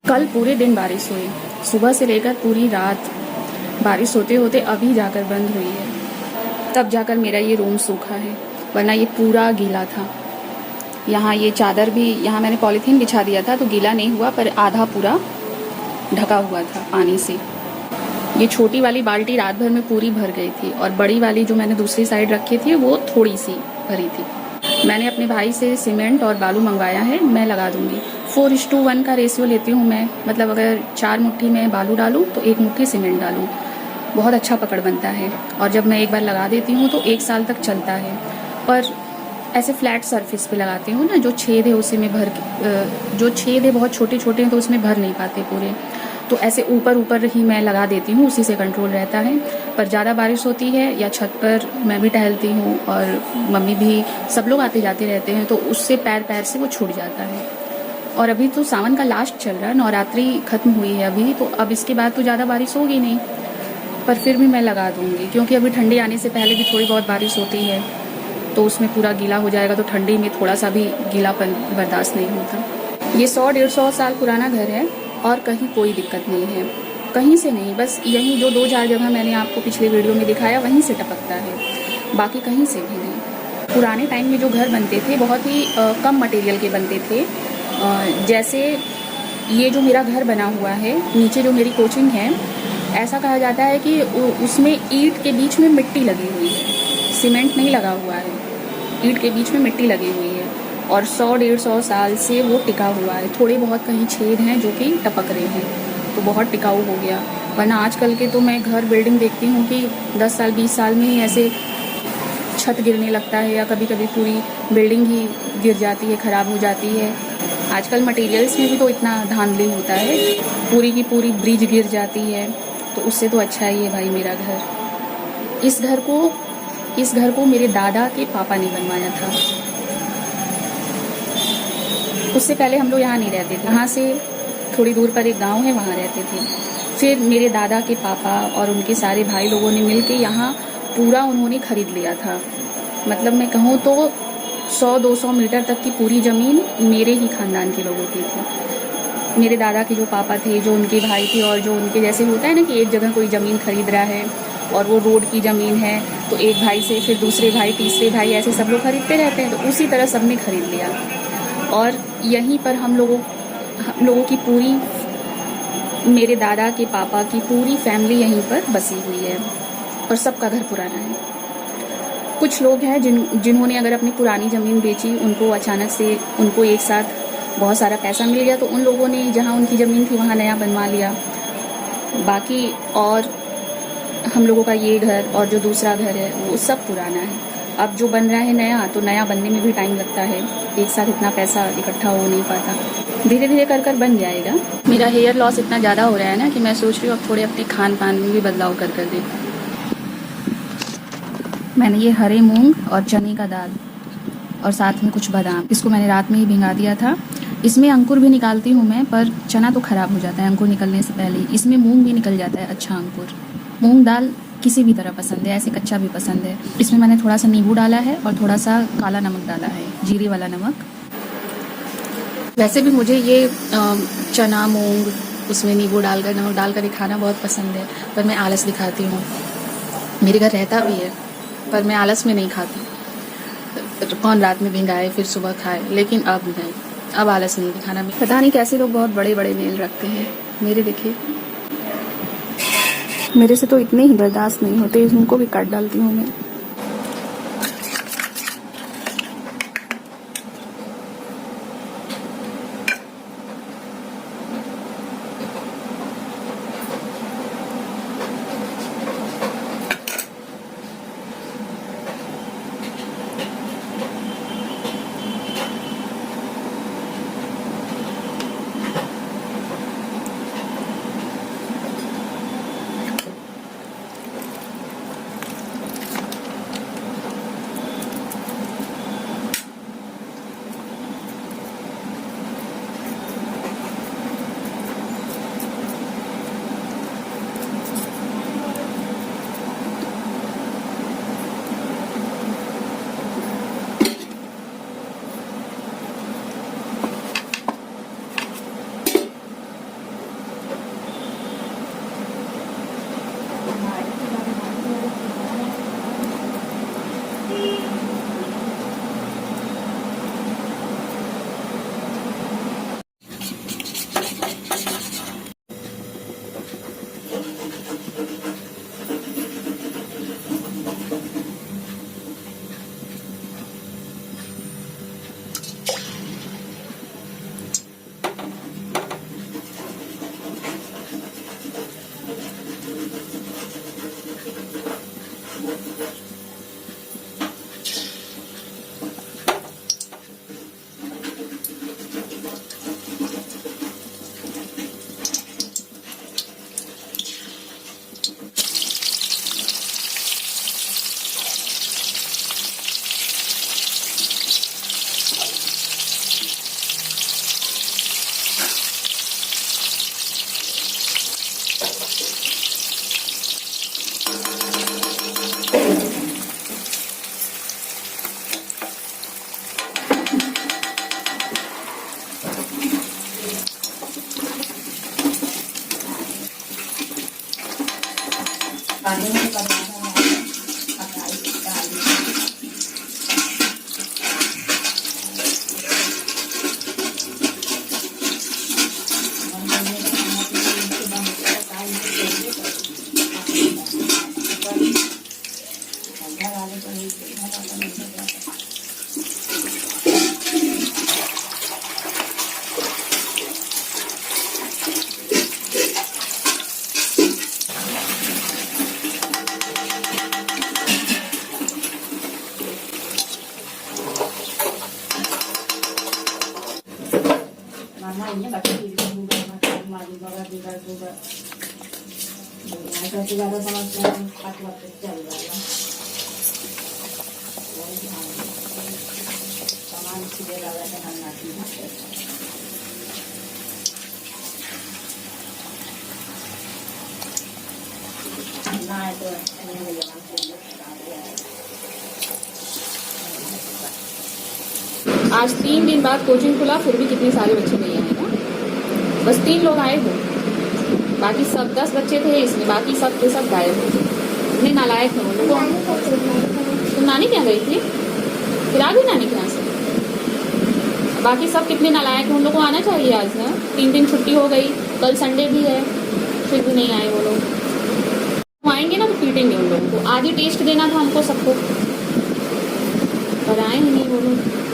कल पूरे दिन बारिश हुई, सुबह से लेकर पूरी रात बारिश होते होते अभी जाकर बंद हुई है। तब जाकर मेरा ये रूम सूखा है, वरना ये पूरा गीला था। यहाँ ये चादर भी, यहाँ मैंने पॉलीथीन बिछा दिया था तो गीला नहीं हुआ, पर आधा पूरा ढका हुआ था पानी से। ये छोटी वाली बाल्टी रात भर में पूरी भर गई थी और बड़ी वाली जो मैंने दूसरी साइड रखी थी वो थोड़ी सी भरी थी। मैंने अपने भाई से सीमेंट और बालू मंगवाया है, मैं लगा दूंगी। 4:1 का रेशियो लेती हूँ मैं, मतलब अगर 4 मुट्ठी में बालू डालूँ तो 1 मुट्ठी सीमेंट डालूँ, बहुत अच्छा पकड़ बनता है। और जब मैं एक बार लगा देती हूँ तो 1 साल तक चलता है। पर ऐसे फ्लैट सरफेस पे लगाती हूँ ना, जो छेद है उसी में भर के, जो छेद है बहुत छोटे छोटे हैं तो उसमें भर नहीं पाते पूरे, तो ऐसे ऊपर ऊपर ही मैं लगा देती हूँ, उसी से कंट्रोल रहता है। पर ज़्यादा बारिश होती है या छत पर मैं भी टहलती हूँ और मम्मी भी, सब लोग आते जाते रहते हैं, तो उससे पैर पैर से वो छूट जाता है। और अभी तो सावन का लास्ट चल रहा है, नवरात्रि खत्म हुई है अभी, तो अब इसके बाद तो ज़्यादा बारिश होगी नहीं, पर फिर भी मैं लगा दूँगी, क्योंकि अभी ठंडी आने से पहले भी थोड़ी बहुत बारिश होती है तो उसमें पूरा गीला हो जाएगा, तो ठंडी में थोड़ा सा भी गीलापन बर्दाश्त नहीं होता। ये 100-150 साल पुराना घर है और कहीं कोई दिक्कत नहीं है, कहीं से नहीं, बस यहीं जो 2-4 जगह मैंने आपको पिछले वीडियो में दिखाया वहीं से टपकता है, बाकी कहीं से भी नहीं। पुराने टाइम में जो घर बनते थे बहुत ही कम मटेरियल के बनते थे। जैसे ये जो मेरा घर बना हुआ है, नीचे जो मेरी कोचिंग है, ऐसा कहा जाता है कि उसमें ईंट के बीच में मिट्टी लगी हुई है, सीमेंट नहीं लगा हुआ है, ईंट के बीच में मिट्टी लगी हुई है और 100-150 साल से वो टिका हुआ है। थोड़े बहुत कहीं छेद हैं जो कि टपक रहे हैं, तो बहुत टिकाऊ हो गया। वरना आजकल के तो मैं घर बिल्डिंग देखती हूँ कि 10 साल 20 साल में ही ऐसे छत गिरने लगता है, या कभी कभी पूरी बिल्डिंग ही गिर जाती है, ख़राब हो जाती है। आजकल मटेरियल्स में भी तो इतना धांधली होता है, पूरी की पूरी ब्रिज गिर जाती है, तो उससे तो अच्छा ही है भाई मेरा घर। इस घर को मेरे दादा के पापा ने बनवाया था। उससे पहले हम लोग यहाँ नहीं रहते थे, यहाँ से थोड़ी दूर पर एक गांव है, वहाँ रहते थे। फिर मेरे दादा के पापा और उनके सारे भाई लोगों ने मिल के यहाँ पूरा उन्होंने खरीद लिया था। मतलब मैं कहूँ तो 100-200 मीटर तक की पूरी ज़मीन मेरे ही खानदान के लोगों की थी। मेरे दादा के जो पापा थे, जो उनके भाई थे, और जो उनके जैसे होता है ना कि एक जगह कोई ज़मीन खरीद रहा है और वो रोड की ज़मीन है, तो एक भाई से फिर दूसरे भाई, तीसरे भाई, ऐसे सब लोग खरीदते रहते हैं, तो उसी तरह सब ने खरीद लिया। और यहीं पर हम लोगों की पूरी, मेरे दादा के पापा की पूरी फैमिली यहीं पर बसी हुई है और सबका घर पुराना है। कुछ लोग हैं जिन्होंने अगर अपनी पुरानी ज़मीन बेची, उनको अचानक से उनको एक साथ बहुत सारा पैसा मिल गया, तो उन लोगों ने जहाँ उनकी ज़मीन थी वहाँ नया बनवा लिया। बाकी और हम लोगों का ये घर और जो दूसरा घर है वो सब पुराना है। अब जो बन रहा है नया, तो नया बनने में भी टाइम लगता है, एक साथ इतना पैसा इकट्ठा हो नहीं पाता, धीरे धीरे कर बन जाएगा। मेरा हेयर लॉस इतना ज़्यादा हो रहा है ना कि मैं सोच रही हूँ अब थोड़े अपने खान पान में भी बदलाव कर दें। मैंने ये हरे मूंग और चने का दाल और साथ में कुछ बादाम, इसको मैंने रात में ही भिंगा दिया था। इसमें अंकुर भी निकालती हूँ मैं, पर चना तो ख़राब हो जाता है अंकुर निकलने से पहले। इसमें मूंग भी निकल जाता है अच्छा अंकुर। मूंग दाल किसी भी तरह पसंद है, ऐसे कच्चा भी पसंद है। इसमें मैंने थोड़ा सा नींबू डाला है और थोड़ा सा काला नमक डाला है, जीरे वाला नमक। वैसे भी मुझे ये चना मूंग उसमें नींबू डालकर, नमक डालकर ही खाना बहुत पसंद है, पर मैं आलस दिखाती हूँ। मेरे घर रहता भी है पर मैं आलस में नहीं खाती। कौन रात में भिंगाए फिर सुबह खाए, लेकिन अब नहीं, अब आलस नहीं दिखाना। पता नहीं कैसे लोग बहुत बड़े बड़े नेल रखते हैं। मेरे देखिए, मेरे से तो इतने ही बर्दाश्त नहीं होते, उनको भी काट डालती हूँ मैं। खाने में बनाना है अकाई दाल mamanya baca di juga maju baga juga ada juga ada sama sekali 4 waktu jam lah sama sudah ada dengan nasi nah itu ini yang आज 3 दिन बाद कोचिंग खुला, फिर भी कितने सारे बच्चे नहीं आए ना। बस 3 लोग आए हो, बाकी सब 10 बच्चे थे इसमें, बाकी सब के सब गायब थे। इतने नालायक हैं वो लोग। तुम नानी क्या गई थी? फिर आ गई नानी के यहाँ से। बाकी सब कितने नालायक हैं, उन लोग को आना चाहिए आज ना। 3 दिन छुट्टी हो गई, कल संडे भी है, फिर भी नहीं आए वो लोग। वो आएंगे ना तो पीटेंगे उन लोगों को। आज ही टेस्ट देना था हमको सबको, पर आए ही नहीं वो लोग।